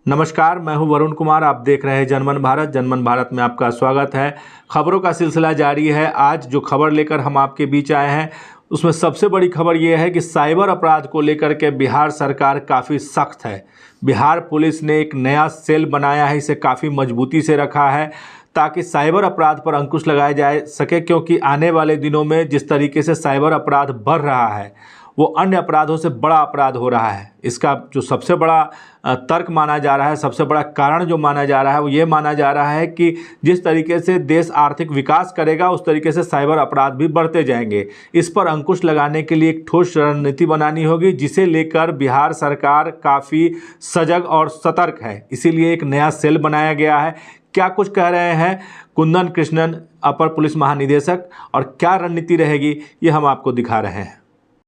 नमस्कार, मैं हूं वरुण कुमार। आप देख रहे हैं जनमन भारत। जनमन भारत में आपका स्वागत है। खबरों का सिलसिला जारी है। आज जो खबर लेकर हम आपके बीच आए हैं उसमें सबसे बड़ी खबर यह है कि साइबर अपराध को लेकर के बिहार सरकार काफ़ी सख्त है। बिहार पुलिस ने एक नया सेल बनाया है, इसे काफ़ी मजबूती से रखा है ताकि साइबर अपराध पर अंकुश लगाया जा सके, क्योंकि आने वाले दिनों में जिस तरीके से साइबर अपराध बढ़ रहा है वो अन्य अपराधों से बड़ा अपराध हो रहा है। इसका जो सबसे बड़ा तर्क माना जा रहा है, सबसे बड़ा कारण जो माना जा रहा है वो ये माना जा रहा है कि जिस तरीके से देश आर्थिक विकास करेगा उस तरीके से साइबर अपराध भी बढ़ते जाएंगे। इस पर अंकुश लगाने के लिए एक ठोस रणनीति बनानी होगी, जिसे लेकर बिहार सरकार काफ़ी सजग और सतर्क है। इसीलिए एक नया सेल बनाया गया है। क्या कुछ कह रहे हैं कुंदन कृष्णन, अपर पुलिस महानिदेशक, और क्या रणनीति रहेगी ये हम आपको दिखा रहे हैं।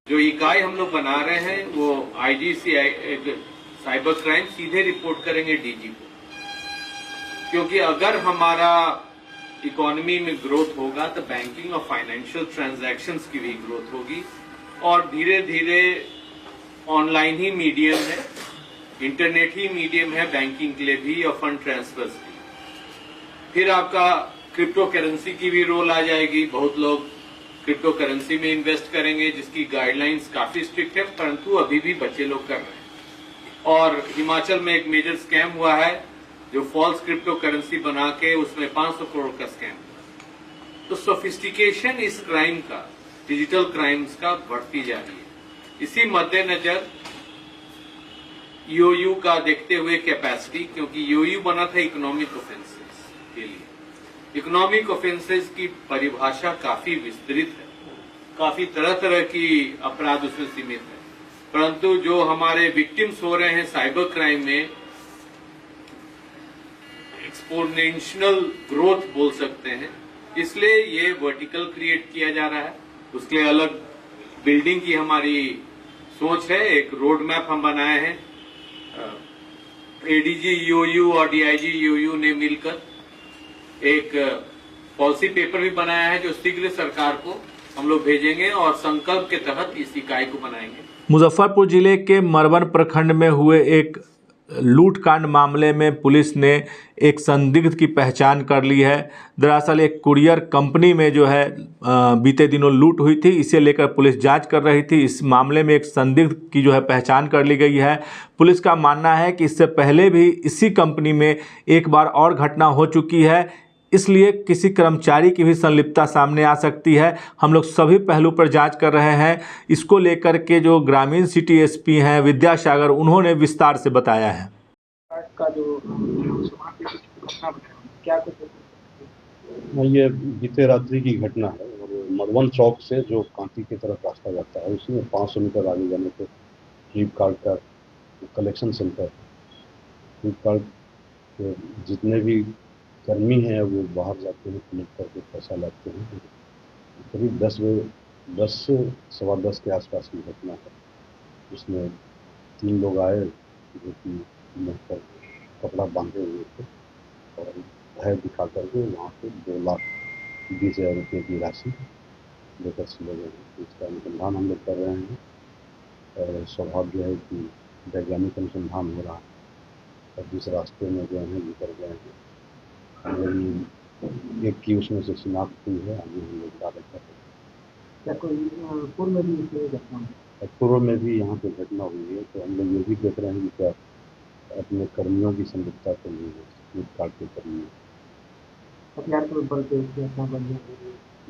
जो इकाई हम लोग बना रहे हैं वो आईजी साइबर क्राइम सीधे रिपोर्ट करेंगे डीजी को, क्योंकि अगर हमारा इकोनॉमी में ग्रोथ होगा तो बैंकिंग और फाइनेंशियल ट्रांजैक्शंस की भी ग्रोथ होगी, और धीरे धीरे ऑनलाइन ही मीडियम है, इंटरनेट ही मीडियम है बैंकिंग के लिए भी और फंड ट्रांसफर्स भी। फिर आपका क्रिप्टो करेंसी की भी रोल आ जाएगी। बहुत लोग क्रिप्टो करेंसी में इन्वेस्ट करेंगे, जिसकी गाइडलाइंस काफी स्ट्रिक्ट है, परंतु अभी भी बच्चे लोग कर रहे हैं। और हिमाचल में एक मेजर स्कैम हुआ है जो फॉल्स क्रिप्टो करेंसी बना के उसमें 500 करोड़ का स्कैम हुआ। तो सोफिस्टिकेशन इस क्राइम का, डिजिटल क्राइम्स का बढ़ती जा रही है। इसी मद्देनजर ईओयू का देखते हुए कैपेसिटी, क्योंकि ईओयू बना था इकोनॉमिक ऑफेंसेस के लिए। इकोनॉमिक ऑफेंसेस की परिभाषा काफी विस्तृत है, काफी तरह तरह की अपराध उसमें सीमित है, परंतु जो हमारे विक्टिम्स हो रहे हैं साइबर क्राइम में, एक्सपोनेंशियल ग्रोथ बोल सकते हैं, इसलिए ये वर्टिकल क्रिएट किया जा रहा है। उसके लिए अलग बिल्डिंग की हमारी सोच है। एक रोड मैप हम बनाए हैं, एडीजी ईओयू और डीआईजी ईओयू ने मिलकर एक पॉलिसी पेपर भी बनाया है जो शीघ्र सरकार को हम लोग भेजेंगे और संकल्प के तहत इस इकाई को बनाएंगे। मुजफ्फरपुर जिले के मरवन प्रखंड में हुए एक लूटकांड मामले में पुलिस ने एक संदिग्ध की पहचान कर ली है। दरअसल एक कुरियर कंपनी में जो है बीते दिनों लूट हुई थी, इसे लेकर पुलिस जांच कर रही थी। इस मामले में एक संदिग्ध की जो है पहचान कर ली गई है। पुलिस का मानना है कि इससे पहले भी इसी कंपनी में एक बार और घटना हो चुकी है, इसलिए किसी कर्मचारी की भी संलिप्तता सामने आ सकती है। हम लोग सभी पहलू पर जांच कर रहे हैं। इसको लेकर के जो ग्रामीण सिटी एसपी हैं विद्यासागर, उन्होंने विस्तार से बताया है। का जो क्या ये बीते रात्रि की घटना है और मधुबन चौक से जो कांटी की तरफ रास्ता जाता है उसमें 500 मीटर आगे जाने पे फ्लिपकार्ट का कलेक्शन सेंटर, फ्लिपकार्ट के जितने भी कर्मी हैं वो बाहर जाते हैं, क्लिक करके पैसा लाते हैं। करीब 10 से 10:15 के आसपास की घटना है। उसमें 3 लोग आए जो कि मुँह पर कपड़ा बांधे हुए थे और भय दिखा करके वहाँ पे 2,20,000 रुपये की राशि लेकर चले गए। इसका अनुसंधान हम लोग कर रहे हैं और सौभाग्य है कि वैज्ञानिक अनुसंधान हो रहा है और जिस रास्ते में गए हैं निकल गए हैं। एक की उसमें से शिनाख्त हुई है, आगे हम लोग दावा कर रहे हैं। पूर्व में भी यहाँ पे घटना हुई है, तो हम लोग ये भी देख रहे हैं कि क्या अपने कर्मियों की संलिप्तता तो नहीं है, फ्लिपकार्ट के कर्मी हथियार के बल पे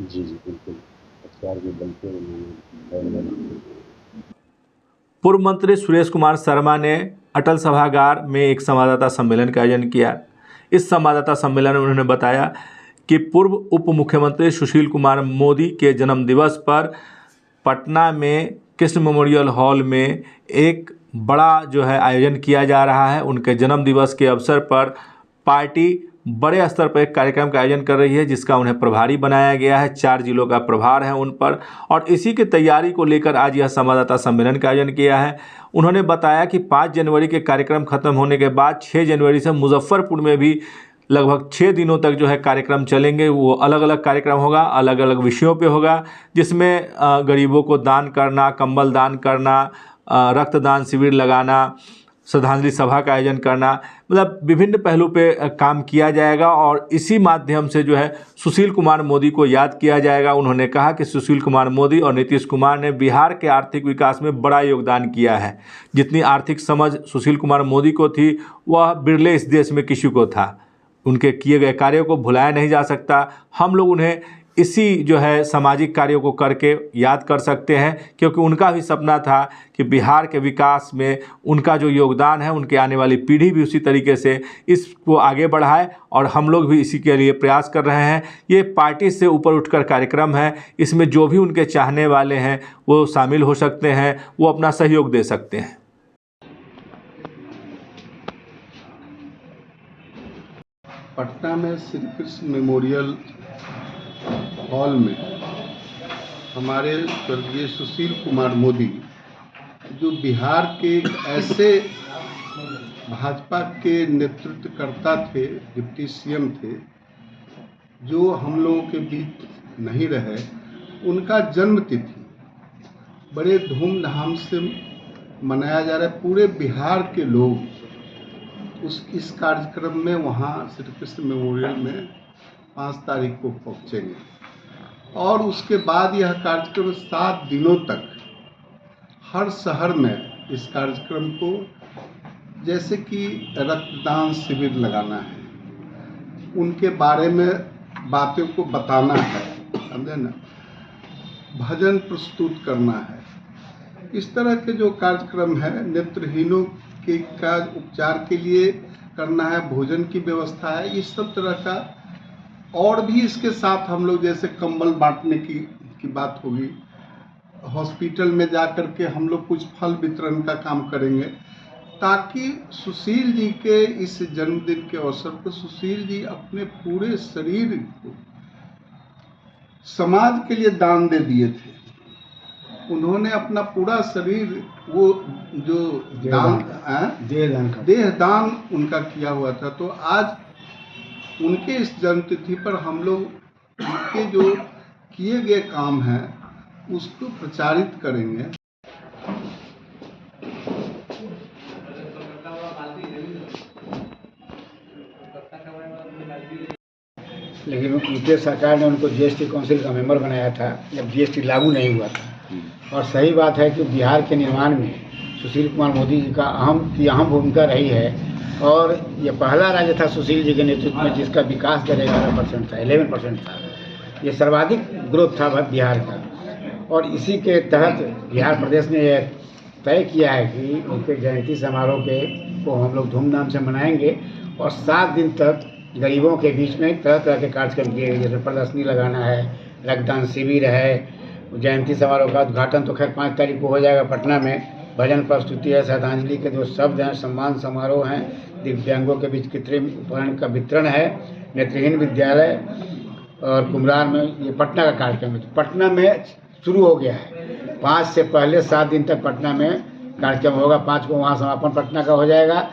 जी बिल्कुल हथियार के बल पे उन्होंने। पूर्व मंत्री सुरेश कुमार शर्मा ने अटल सभागार में एक संवाददाता सम्मेलन का आयोजन किया। इस संवाददाता सम्मेलन में उन्होंने बताया कि पूर्व उप मुख्यमंत्री सुशील कुमार मोदी के जन्मदिवस पर पटना में कृष्ण मेमोरियल हॉल में एक बड़ा जो है आयोजन किया जा रहा है। उनके जन्मदिवस के अवसर पर पार्टी बड़े स्तर पर एक कार्यक्रम का आयोजन कर रही है, जिसका उन्हें प्रभारी बनाया गया है। 4 जिलों का प्रभार है उन पर, और इसी की तैयारी को लेकर आज यह संवाददाता सम्मेलन का आयोजन किया है। उन्होंने बताया कि 5 जनवरी के कार्यक्रम खत्म होने के बाद 6 जनवरी से मुजफ्फरपुर में भी लगभग 6 दिनों तक जो है कार्यक्रम चलेंगे। वो अलग अलग कार्यक्रम होगा, अलग अलग विषयों पे होगा, जिसमें गरीबों को दान करना, कंबल दान करना, रक्तदान शिविर लगाना, श्रद्धांजलि सभा का आयोजन करना, मतलब विभिन्न पहलू पे काम किया जाएगा और इसी माध्यम से जो है सुशील कुमार मोदी को याद किया जाएगा। उन्होंने कहा कि सुशील कुमार मोदी और नीतीश कुमार ने बिहार के आर्थिक विकास में बड़ा योगदान किया है। जितनी आर्थिक समझ सुशील कुमार मोदी को थी वह बिरले इस देश में किसी को था। उनके किए गए कार्यों को भुलाया नहीं जा सकता। हम लोग उन्हें इसी जो है सामाजिक कार्यों को करके याद कर सकते हैं, क्योंकि उनका भी सपना था कि बिहार के विकास में उनका जो योगदान है उनके आने वाली पीढ़ी भी उसी तरीके से इसको आगे बढ़ाए, और हम लोग भी इसी के लिए प्रयास कर रहे हैं। ये पार्टी से ऊपर उठकर कार्यक्रम है, इसमें जो भी उनके चाहने वाले हैं वो शामिल हो सकते हैं, वो अपना सहयोग दे सकते हैं। पटना में श्री कृष्ण मेमोरियल हॉल में हमारे स्वर्गीय सुशील कुमार मोदी, जो बिहार के ऐसे भाजपा के नेतृत्वकर्ता थे, डिप्टी सीएम थे, जो हम लोगों के बीच नहीं रहे, उनका जन्म तिथि बड़े धूमधाम से मनाया जा रहा है। पूरे बिहार के लोग इस कार्यक्रम में वहाँ श्री कृष्ण मेमोरियल में 5 तारीख को पहुँचेंगे और उसके बाद यह कार्यक्रम 7 दिनों तक हर शहर में इस कार्यक्रम को, जैसे कि रक्तदान शिविर लगाना है, उनके बारे में बातों को बताना है, समझे ना, भजन प्रस्तुत करना है, इस तरह के जो कार्यक्रम है, नेत्रहीनों के का उपचार के लिए करना है, भोजन की व्यवस्था है, इस सब तरह का। और भी इसके साथ हम लोग जैसे कंबल बांटने की बात होगी, हॉस्पिटल में जा कर के हम लोग कुछ फल वितरण का काम करेंगे, ताकि सुशील जी के इस जन्मदिन के अवसर पर सुशील जी अपने पूरे शरीर को समाज के लिए दान दे दिए थे। उन्होंने अपना पूरा शरीर, वो जो देह दान उनका किया हुआ था। तो आज उनके इस जन्मतिथि पर हम लोग उनके जो किए गए काम हैं उसको प्रचारित करेंगे। लेकिन यूपीए सरकार ने उनको जीएसटी काउंसिल का मेंबर बनाया था जब जीएसटी लागू नहीं हुआ था। और सही बात है कि बिहार के निर्माण में सुशील कुमार मोदी जी का अहम भूमिका रही है। और ये पहला राज्य था सुशील जी के नेतृत्व में जिसका विकास दर 11% था, 11% था। ये सर्वाधिक ग्रोथ था बिहार का। और इसी के तहत बिहार प्रदेश ने यह तय किया है कि उनके जयंती समारोह को हम लोग धूमधाम से मनाएंगे और 7 दिन तक गरीबों के बीच में तरह तरह के कार्यक्रम किए गए, जैसे प्रदर्शनी लगाना है, रक्तदान शिविर है, जयंती समारोह का उद्घाटन तो खैर 5 तारीख को हो जाएगा पटना में, भजन प्रस्तुति है, श्रद्धांजलि के जो शब्द हैं, सम्मान समारोह हैं, दिव्यांगों के बीच कृत्रिम उपकरण का वितरण है, नेत्रहीन विद्यालय और कुम्हरार में ये पटना का कार्यक्रम है। तो पटना में शुरू हो गया है। 5 से पहले 7 दिन तक पटना में कार्यक्रम होगा। 5 को वहाँ समापन पटना का हो जाएगा।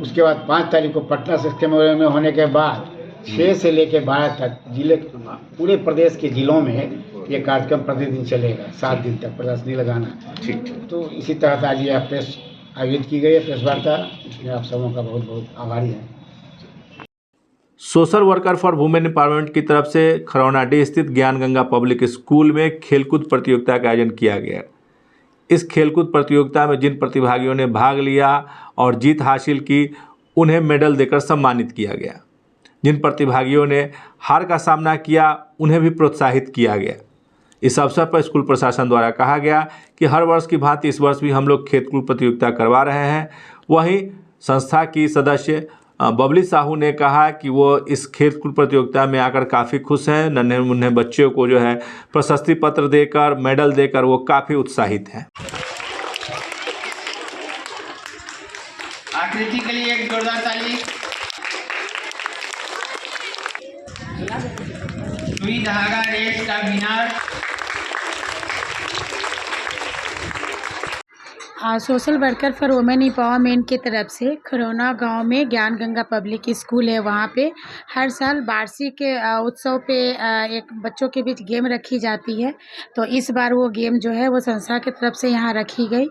उसके बाद 5 तारीख को पटना शिक्षा में होने के बाद 6 से लेकर 12 तक जिले, पूरे प्रदेश के जिलों में ये कार्यक्रम प्रतिदिन चलेगा। 7 दिन तक प्रदर्शनी लगाना। ठीक। तो इसी तरह आज यह प्रेस आयोजित की गई है, प्रेस वार्ता। इसमें आप सबों का बहुत बहुत आभारी है। Social worker for women empowerment की तरफ से खरौनाडीह स्थित ज्ञान गंगा पब्लिक स्कूल में खेलकूद प्रतियोगिता का आयोजन किया गया। इस खेलकूद प्रतियोगिता में जिन प्रतिभागियों ने भाग लिया और जीत हासिल की, उन्हें मेडल देकर सम्मानित किया गया। जिन प्रतिभागियों ने हार का सामना किया, उन्हें भी प्रोत्साहित किया गया। इस अवसर पर स्कूल प्रशासन द्वारा कहा गया कि हर वर्ष की भांति इस वर्ष भी हम लोग खेलकूद प्रतियोगिता करवा रहे हैं। वहीं संस्था की सदस्य बबली साहू ने कहा कि वो इस खेलकूद प्रतियोगिता में आकर काफ़ी खुश हैं। नन्हे मुन्ने बच्चों को जो है प्रशस्ति पत्र देकर, मेडल देकर वो काफ़ी उत्साहित हैं। आकृति के लिए एक जोरदार ताली। सुई धागा रेस का winner social worker for women empowerment की तरफ से खरौना गांव में ज्ञान गंगा पब्लिक स्कूल है, वहाँ पे हर साल वार्षिक उत्सव पे एक बच्चों के बीच गेम रखी जाती है। तो इस बार वो गेम जो है वो संस्था की तरफ से यहाँ रखी गई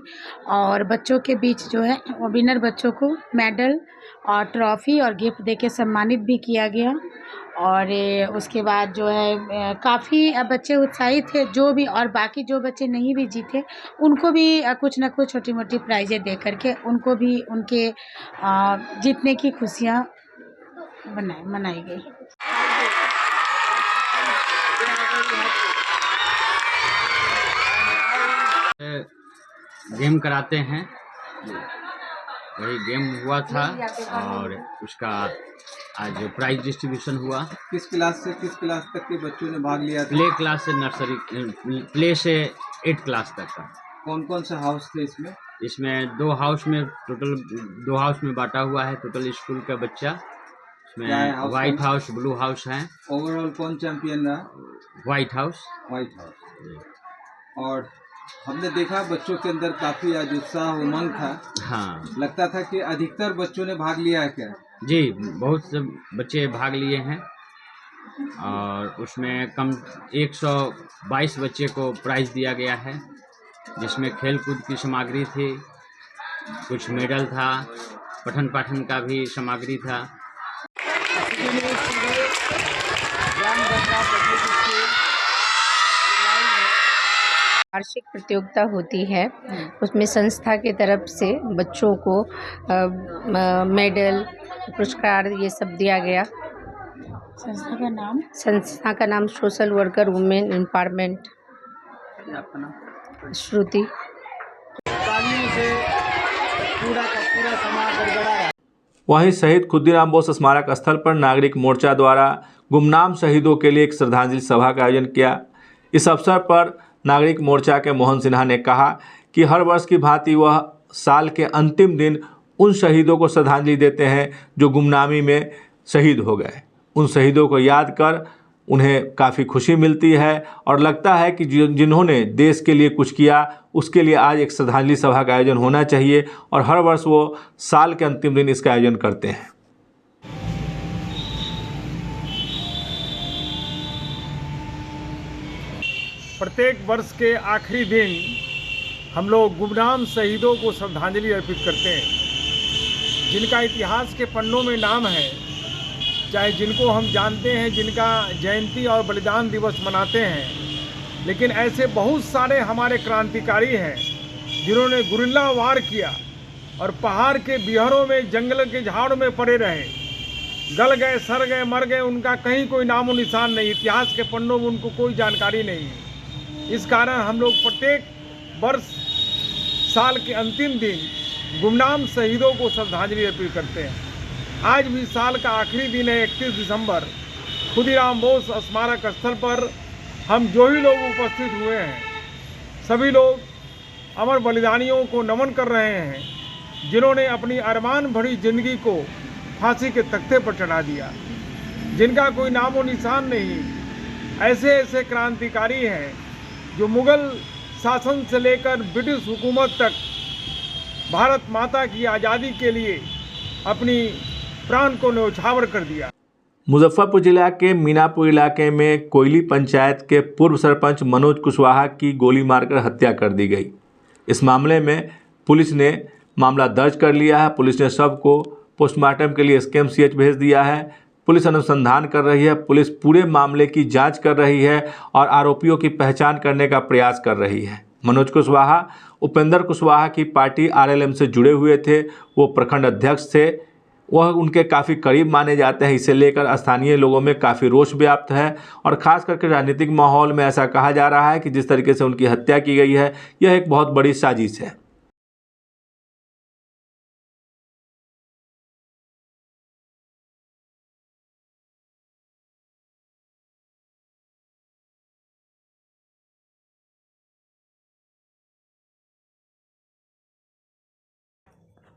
और बच्चों के बीच जो है वो विनर बच्चों को मेडल और ट्रॉफी और गिफ्ट देके सम्मानित भी किया गया। और उसके बाद जो है काफ़ी बच्चे उत्साहित थे, जो भी और बाकी जो बच्चे नहीं भी जीते उनको भी कुछ ना कुछ छोटी मोटी प्राइजें दे करके उनको भी उनके जीतने की खुशियाँ मनाई गई। गेम कराते हैं, वही गेम हुआ था और उसका आज प्राइज डिस्ट्रीब्यूशन हुआ। किस क्लास से किस क्लास तक के बच्चों ने भाग लिया था? प्ले क्लास से नर्सरी, प्ले से 8 क्लास तक का। कौन कौन सा हाउस थे इसमें? इसमें 2 हाउस में टोटल 2 हाउस में बांटा हुआ है टोटल स्कूल का बच्चा। इसमें व्हाइट हाउस, ब्लू हाउस है। ओवरऑल कौन चैंपियन रहा? White house. White house. और हमने देखा बच्चों के अंदर काफी आज उत्साह उमंग था। हाँ, लगता था कि अधिकतर बच्चों ने भाग लिया है क्या? जी, बहुत से बच्चे भाग लिए हैं और उसमें कम 122 बच्चे को प्राइज दिया गया है, जिसमें खेल कूद की सामग्री थी, कुछ मेडल था, पठन पाठन का भी सामग्री था। वार्षिक प्रतियोगिता होती है, उसमें संस्था की तरफ से बच्चों को मेडल, पुरस्कार ये सब दिया गया। संस्था का नाम सोशल वर्कर वुमेन एम्पावरमेंट। श्रुति। वहीं शहीद खुदीराम बोस स्मारक स्थल पर नागरिक मोर्चा द्वारा गुमनाम शहीदों के लिए एक श्रद्धांजलि सभा का आयोजन किया। इस अवसर पर नागरिक मोर्चा के मोहन सिन्हा ने कहा कि हर वर्ष की भांति वह साल के अंतिम दिन उन शहीदों को श्रद्धांजलि देते हैं जो गुमनामी में शहीद हो गए। उन शहीदों को याद कर उन्हें काफ़ी खुशी मिलती है और लगता है कि जिन्होंने देश के लिए कुछ किया उसके लिए आज एक श्रद्धांजलि सभा का आयोजन होना चाहिए और हर वर्ष वो साल के अंतिम दिन इसका आयोजन करते हैं। प्रत्येक वर्ष के आखिरी दिन हम लोग गुमनाम शहीदों को श्रद्धांजलि अर्पित करते हैं, जिनका इतिहास के पन्नों में नाम है, चाहे जिनको हम जानते हैं, जिनका जयंती और बलिदान दिवस मनाते हैं, लेकिन ऐसे बहुत सारे हमारे क्रांतिकारी हैं जिन्होंने गुरिल्ला वार किया और पहाड़ के बिहरों में, जंगल के झाड़ में पड़े रहे, गल गए, सड़ गए, मर गए, उनका कहीं कोई नामो निशान नहीं, इतिहास के पन्नों में उनको कोई जानकारी नहीं है। इस कारण हम लोग प्रत्येक वर्ष साल के अंतिम दिन गुमनाम शहीदों को श्रद्धांजलि अर्पित करते हैं। आज भी साल का आखिरी दिन है, 31 दिसंबर। खुदीराम बोस स्मारक स्थल पर हम जो ही लोग उपस्थित हुए हैं, सभी लोग अमर बलिदानियों को नमन कर रहे हैं, जिन्होंने अपनी अरमान भरी जिंदगी को फांसी के तख्ते पर चढ़ा दिया, जिनका कोई नामो निशान नहीं। ऐसे ऐसे क्रांतिकारी हैं जो मुगल शासन से लेकर ब्रिटिश हुकूमत तक भारत माता की आज़ादी के लिए अपनी प्राण को न्यौछावर कर दिया। मुजफ्फरपुर जिला के मीनापुर इलाके में कोयली पंचायत के पूर्व सरपंच मनोज कुशवाहा की गोली मारकर हत्या कर दी गई। इस मामले में पुलिस ने मामला दर्ज कर लिया है। पुलिस ने शव को पोस्टमार्टम के लिए SKMCH भेज दिया है। पुलिस अनुसंधान कर रही है। पुलिस पूरे मामले की जांच कर रही है और आरोपियों की पहचान करने का प्रयास कर रही है। मनोज कुशवाहा उपेंद्र कुशवाहा की पार्टी RLM से जुड़े हुए थे। वो प्रखंड अध्यक्ष थे। वह उनके काफ़ी करीब माने जाते हैं। इसे लेकर स्थानीय लोगों में काफ़ी रोष व्याप्त है और ख़ास करके राजनीतिक माहौल में ऐसा कहा जा रहा है कि जिस तरीके से उनकी हत्या की गई है, यह एक बहुत बड़ी साजिश है।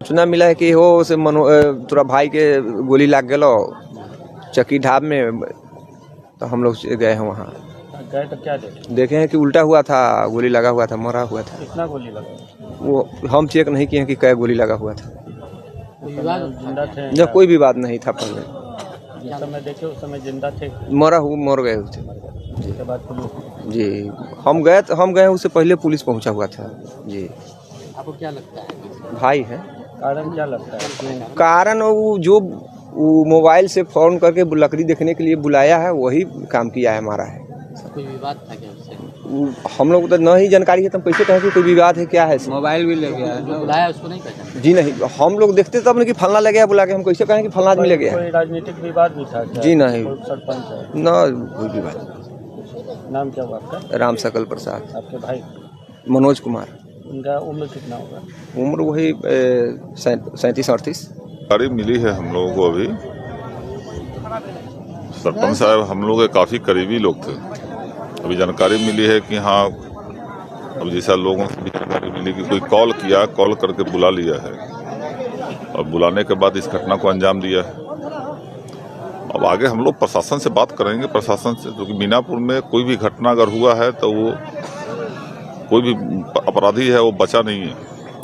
सूचना मिला है कि हो से तोरा भाई के गोली लग गलो चक्की ढाब में, तो हम लोग गए हैं वहाँ। गए तो क्या देखे हैं कि उल्टा हुआ था, गोली लगा हुआ था, मरा हुआ था। कितना गोली लगा? वो हम चेक नहीं किए हैं कि कै गोली लगा हुआ था। जिंदा थे जब कोई विवाद नहीं था पहले, जिस समय देखे उस समय जिंदा थे, मर गए थे। उसके बाद पुलिस जी हम गए उससे पहले पुलिस पहुंचा हुआ था। जी आपको क्या लगता है भाई है। कारण क्या लगता है? कारण वो मोबाइल से फ़ोन करके लकड़ी देखने के लिए बुलाया है, वही काम किया है, हमारा है। कोई विवाद था क्या उससे? हम लोग तो नहीं जानकारी है, तो हम कैसे कहें कि कोई विवाद है क्या है। मोबाइल भी ले गया है, जो बुलाया उसको नहीं पहचाना? जी नहीं, हम लोग देखते तब नहीं कि फलना ले गया बुला के, हम कैसे कहें कि फलना आदमी ले गया। कोई राजनीतिक विवाद भी था क्या? जी नहीं, सरपंच है ना कोई विवाद। नाम क्या हुआ आपका? राम सकल प्रसाद। आपके भाई? मनोज कुमार। उनका उम्र कितना होगा? उम्र वही 37-38। जानकारी मिली है हम लोगों को। अभी सरपंच साहब हम लोग के काफ़ी करीबी लोग थे। अभी जानकारी मिली है कि हाँ, अब जैसा लोगों से भी जानकारी मिली कि कोई कॉल करके बुला लिया है और बुलाने के बाद इस घटना को अंजाम दिया है। अब आगे हम लोग प्रशासन से बात करेंगे, प्रशासन से, क्योंकि मीनापुर में कोई भी घटना अगर हुआ है तो वो कोई भी अपराधी है वो बचा नहीं है,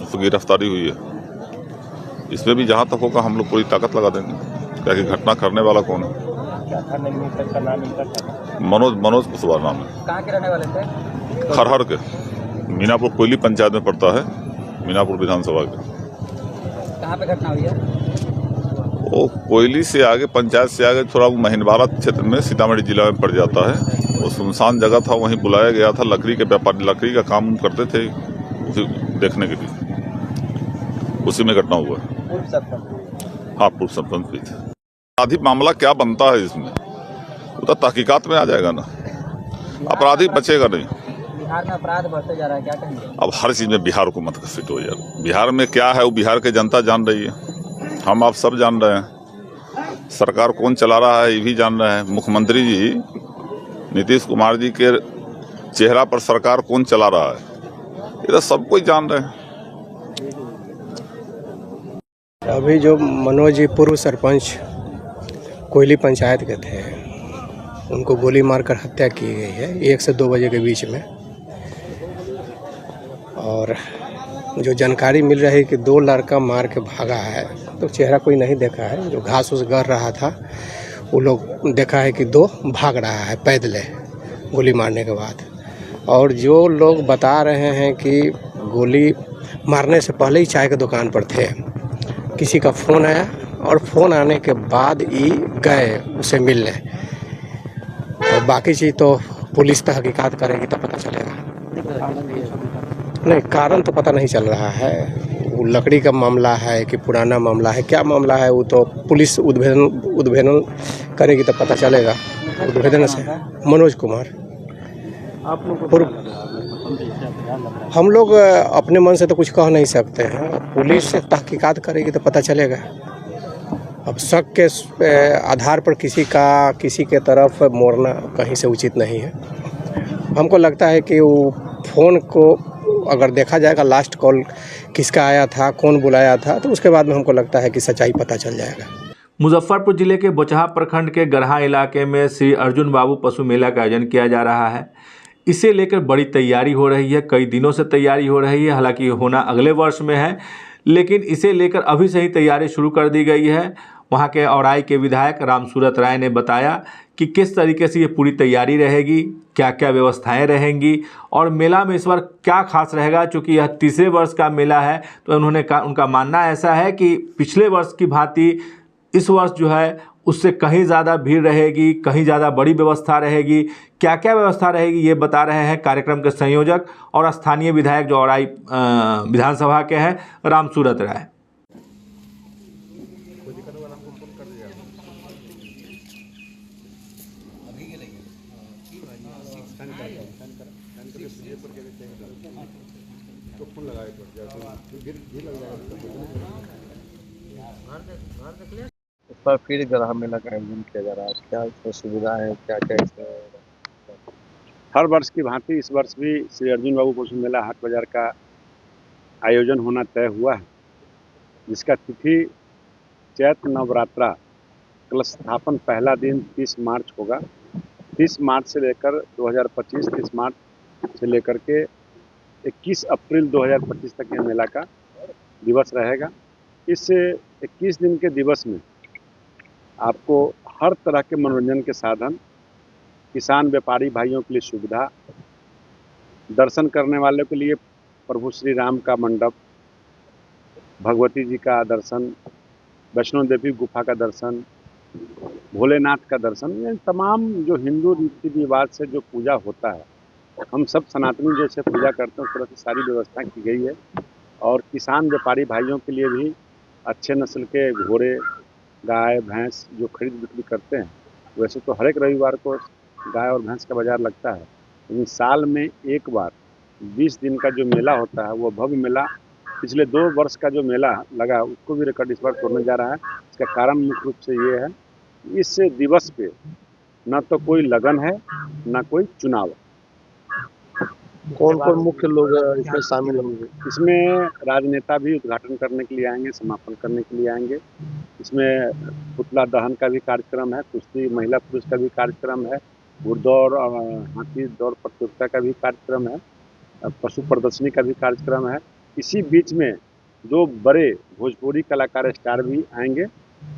उसकी गिरफ्तारी हुई है। इसमें भी जहाँ तक होगा हम लोग पूरी ताकत लगा देंगे, क्या कि घटना करने वाला कौन है। मनोज कुशवाहा नाम है। कहाँ के रहने वाले थे? खरहर के, मीनापुर कोयली पंचायत में पड़ता है, मीनापुर विधानसभा के। कहाँ पे घटना हुई है? वो कोयली से आगे, पंचायत से आगे थोड़ा महिंदवाड़ा क्षेत्र में सीतामढ़ी जिला में पड़ जाता है। वो सुनसान जगह था, वहीं बुलाया गया था। लकड़ी के व्यापारी लकड़ी का काम करते थे, उसी देखने के लिए उसी में घटना हुआ। हाँ, पूर्व सरपंच भी थे। अपराधी मामला क्या बनता है इसमें, वो तो तहकीकात में आ जाएगा ना, अपराधी बचेगा नहीं। बिहार में अपराध बढ़ते जा रहा है, क्या कहेंगे? अब हर चीज़ में बिहार को मत घसीटो यार। बिहार में क्या है वो बिहार की जनता जान रही है, हम आप सब जान रहे हैं। सरकार कौन चला रहा है ये भी जान रहे हैं। मुख्यमंत्री जी नीतीश कुमार जी के चेहरा पर सरकार कौन चला रहा है ये तो सब कोई जान रहे हैं। अभी जो मनोज जी पूर्व सरपंच कोयली पंचायत के थे, उनको गोली मारकर हत्या की गई है 1 से 2 बजे के बीच में। और जो जानकारी मिल रही है कि 2 लड़का मार के भागा है, तो चेहरा कोई नहीं देखा है। जो घास उस गर रहा था वो लोग देखा है कि 2 भाग रहा है पैदले गोली मारने के बाद। और जो लोग बता रहे हैं कि गोली मारने से पहले ही चाय की दुकान पर थे, किसी का फ़ोन आया और फ़ोन आने के बाद ही गए उसे मिलने। और बाकी चीज़ तो पुलिस तहकीकात करेगी तो पता चलेगा। नहीं, कारण तो पता नहीं चल रहा है। वो लकड़ी का मामला है कि पुराना मामला है, क्या मामला है वो तो पुलिस उद्भेदन करेगी तो पता चलेगा। उद्भेदन से मनोज कुमार। हम लोग अपने मन से तो कुछ कह नहीं सकते हैं, पुलिस तहकीकात करेगी तो पता चलेगा। अब शक के आधार पर किसी के तरफ मोड़ना कहीं से उचित नहीं है। हमको लगता है कि वो फ़ोन को अगर देखा जाएगा लास्ट कॉल किसका आया था, कौन बुलाया था, तो उसके बाद में हमको लगता है कि सच्चाई पता चल जाएगा। मुजफ्फरपुर जिले के बोचहा प्रखंड के गरहा इलाके में श्री अर्जुन बाबू पशु मेला का आयोजन किया जा रहा है। इसे लेकर बड़ी तैयारी हो रही है, कई दिनों से तैयारी हो रही है। हालांकि होना अगले वर्ष में है, लेकिन इसे लेकर अभी से ही तैयारी शुरू कर दी गई है। वहां के औराई के विधायक रामसूरत राय ने बताया कि किस तरीके से ये पूरी तैयारी रहेगी, क्या क्या व्यवस्थाएं रहेंगी और मेला में इस बार क्या खास रहेगा। चूँकि यह 3रे वर्ष का मेला है, तो उनका मानना ऐसा है कि पिछले वर्ष की भांति इस वर्ष जो है उससे कहीं ज़्यादा भीड़ रहेगी, कहीं ज़्यादा बड़ी व्यवस्था रहेगी। क्या क्या व्यवस्था रहेगी ये बता रहे हैं कार्यक्रम के संयोजक और स्थानीय विधायक जो औराई विधानसभा के हैं, रामसूरत राय। इस बार फिर गरहा मेला का आयोजन किया जा रहा है, क्या इसमें सुविधा है, क्या क्या इसमें? हर वर्ष की भांति इस वर्ष भी श्री अर्जुन बाबू पशु मेला हाट बाजार का आयोजन होना तय हुआ है, जिसका तिथि चैत्र नवरात्रा कलश स्थापन पहला दिन 30 मार्च होगा। 30 मार्च से लेकर 2025 30 मार्च से लेकर के 21 अप्रैल 2025 तक यह मेला का दिवस रहेगा। इस 21 दिन के दिवस में आपको हर तरह के मनोरंजन के साधन, किसान व्यापारी भाइयों के लिए सुविधा, दर्शन करने वालों के लिए प्रभु श्री राम का मंडप, भगवती जी का दर्शन, वैष्णो देवी गुफा का दर्शन, भोलेनाथ का दर्शन, ये तमाम जो हिंदू रीति रिवाज से जो पूजा होता है, हम सब सनातनी जैसे पूजा करते हैं उस तरह से सारी व्यवस्था की गई है। और किसान व्यापारी भाइयों के लिए भी अच्छे नस्ल के घोड़े, गाय, भैंस जो खरीद बिक्री करते हैं, वैसे तो हर एक रविवार को गाय और भैंस का बाजार लगता है, लेकिन साल में एक बार 20 दिन का जो मेला होता है वो भव्य मेला पिछले 2 वर्ष का जो मेला लगा उसको भी रिकॉर्ड इस बार तोड़ने जा रहा है। इसका कारण मुख्य रूप से ये है, इस दिवस पे न तो कोई लगन है न कोई चुनाव है। कौन कौन मुख्य लोग इसमें शामिल होंगे? इसमें राजनेता भी उद्घाटन करने के लिए आएंगे, समापन करने के लिए आएंगे। इसमें पुतला दहन का भी कार्यक्रम है, कुश्ती महिला पुरुष का भी कार्यक्रम है, घुड़दौड़ और हाथी दौड़ प्रतियोगिता का भी कार्यक्रम है, पशु प्रदर्शनी का भी कार्यक्रम है। इसी बीच में 2 बड़े भोजपुरी कलाकार स्टार भी आएंगे,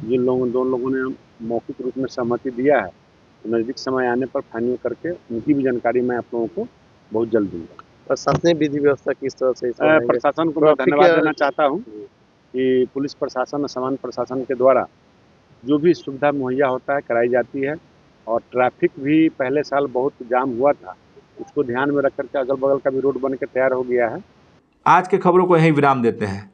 जिन लोगों 2 लोगों ने मौखिक रूप में सहमति दिया है। तो नज़दीक समय आने पर फाइनल करके उनकी भी जानकारी मैं आप लोगों को बहुत जल्द दूंगा। प्रशासनिक विधि व्यवस्था किस तरह से? प्रशासन को मैं धन्यवाद देना चाहता हूँ कि पुलिस प्रशासन और सामान्य प्रशासन के द्वारा जो भी सुविधा मुहैया होता है कराई जाती है। और ट्रैफिक भी पहले साल बहुत जाम हुआ था, उसको ध्यान में रख करके अगल बगल का भी रोड बन के तैयार हो गया है। आज के खबरों को यहीं विराम देते हैं।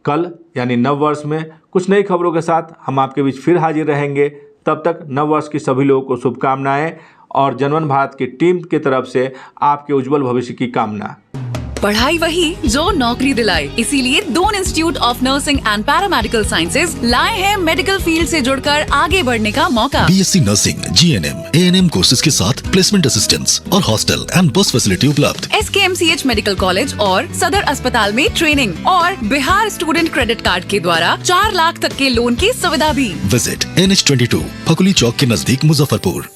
कल यानी नव वर्ष में कुछ नई खबरों के साथ हम आपके बीच फिर हाजिर रहेंगे। तब तक नव वर्ष की सभी लोगों को शुभकामनाएं और जनमन भारत की टीम की तरफ से आपके उज्जवल भविष्य की कामना। पढ़ाई वही जो नौकरी दिलाए, इसीलिए Doon institute of nursing and paramedical sciences लाए हैं मेडिकल फील्ड से जुड़कर आगे बढ़ने का मौका। BSc nursing, GNM, ANM courses के साथ प्लेसमेंट असिस्टेंस और हॉस्टल एंड बस फैसिलिटी उपलब्ध। SKMCH मेडिकल कॉलेज और सदर अस्पताल में ट्रेनिंग और बिहार स्टूडेंट क्रेडिट कार्ड के द्वारा 4 लाख तक के लोन की सुविधा भी। विजिट NH22 फकुली चौक के नजदीक मुजफ्फरपुर।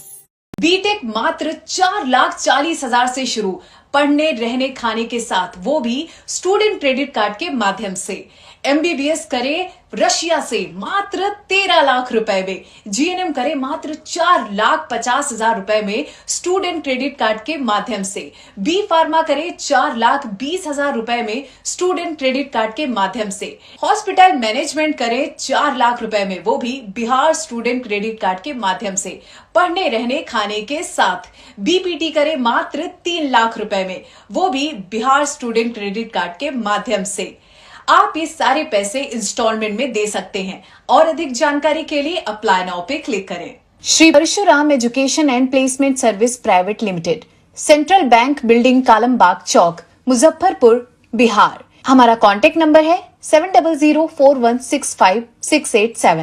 बीटेक मात्र 4,40,000 से शुरू, पढ़ने रहने खाने के साथ, वो भी स्टूडेंट क्रेडिट कार्ड के माध्यम से। MBBS करे रशिया से मात्र 13 लाख रुपए में, GNM करे मात्र 4,50,000 रुपए में स्टूडेंट क्रेडिट कार्ड के माध्यम से, B फार्मा करे 4,20,000 रुपए में स्टूडेंट क्रेडिट कार्ड के माध्यम से, हॉस्पिटल मैनेजमेंट करे 4 लाख रुपए में, वो भी बिहार स्टूडेंट क्रेडिट कार्ड के माध्यम से, पढ़ने रहने खाने के साथ। BPT करे मात्र 3 लाख रुपए में, वो भी बिहार स्टूडेंट क्रेडिट कार्ड के माध्यम से। आप ये सारे पैसे इंस्टॉलमेंट में दे सकते हैं और अधिक जानकारी के लिए अप्लाई नाउ पे क्लिक करें। Shri Parshuram education and placement service private limited, central bank building, Kalambagh Chowk, Muzaffarpur, Bihar. हमारा कॉन्टेक्ट नंबर है 7004165687।